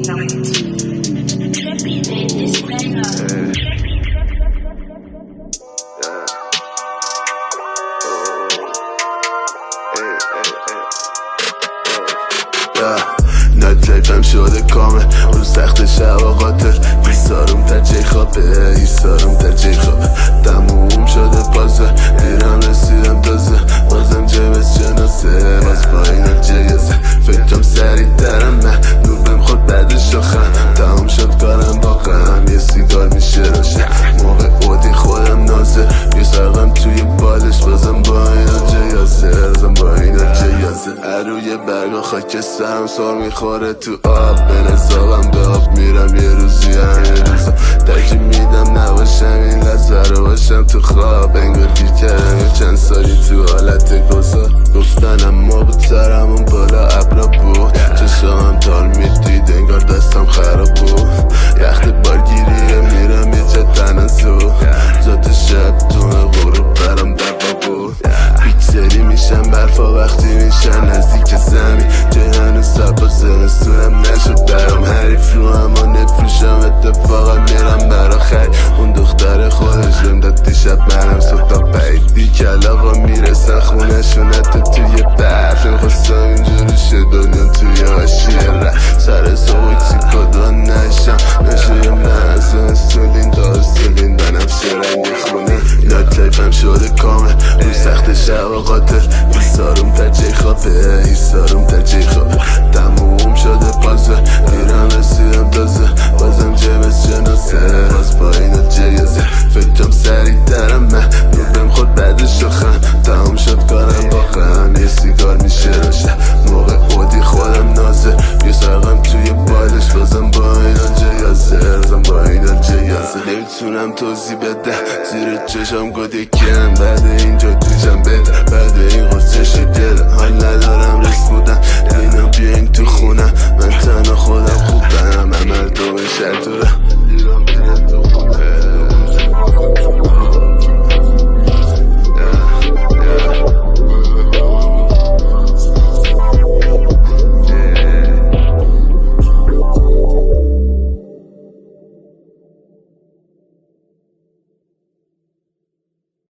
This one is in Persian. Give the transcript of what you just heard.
نایت لایفم شده کامل رو سخت شب و قاتل ایسارم در جای خوابه ایسارم در جای خوابه تموم شده بازه دیرم رسیدم تازه بازم جبس جناسه باز پایین جیزه فکرم سریع ترم من نوبم خود بعدش آخم تموم شد کارم با غم یه سیگار میشه روشه موقع اودی خودم نازه یه سرقم توی بالش بازم با اینا جیازه بازم با اینا جیازه روی برگا خاکسترم سر میخوره تو آب به نصابم به آب میرم یه روزی همه روزا ترجیح میدم نباشم این لحظه رو باشم تو خواب انگار گیر کردم یه چند سالی تو حالت گذار گفتنم ما بود سرمون بالا ابرا بود چشامم تال میدید انگار دستم خراب بود وقت بارگیریه میرم یه جا تنازو ذات شب تونه غروب برام دبا بود پیکسلی میشم برفا وقتی میشن نزدیک زمین جای هنوز سبا زنستونم نشد برام حریف رو اما نفروشم اتفاقا میرم برا خرید اون دختر خودش بهم داد دیشب منم صبح بعیدی کلاقا میرسن خونشون حتی توی برف میخواستم اینجوری شه دنیا توی حاشیه رفت سر سوکسی کدا نشم نشویم نه از انسولین تا انسولین بنفشه رنگ خونه نایت لایفم شده کامل رو سخت شب و قاتل ایسارم در جای خوابه ایسارم در جای خوابه تموم شده بازه دیرم رسیدم تازه بازم جبس جناسه باز با اینا جیازه فکرم سریع ترم من نوبم خود بعدش آخم تموم شد کارم با غم یه سیگار میشه روشه موقع اودی خودم نازه یه سرقم توی بالش بازم با اینا جیازه بازم با اینا جیازه نمیتونم توضیح بده زیر چشم گده کم بعد اینجا دیجم بده بعد این غصه شکل حال ندارم رس بودم اینا بیاین تو خونم من تنها خودم خوبم من مردم شهر دورم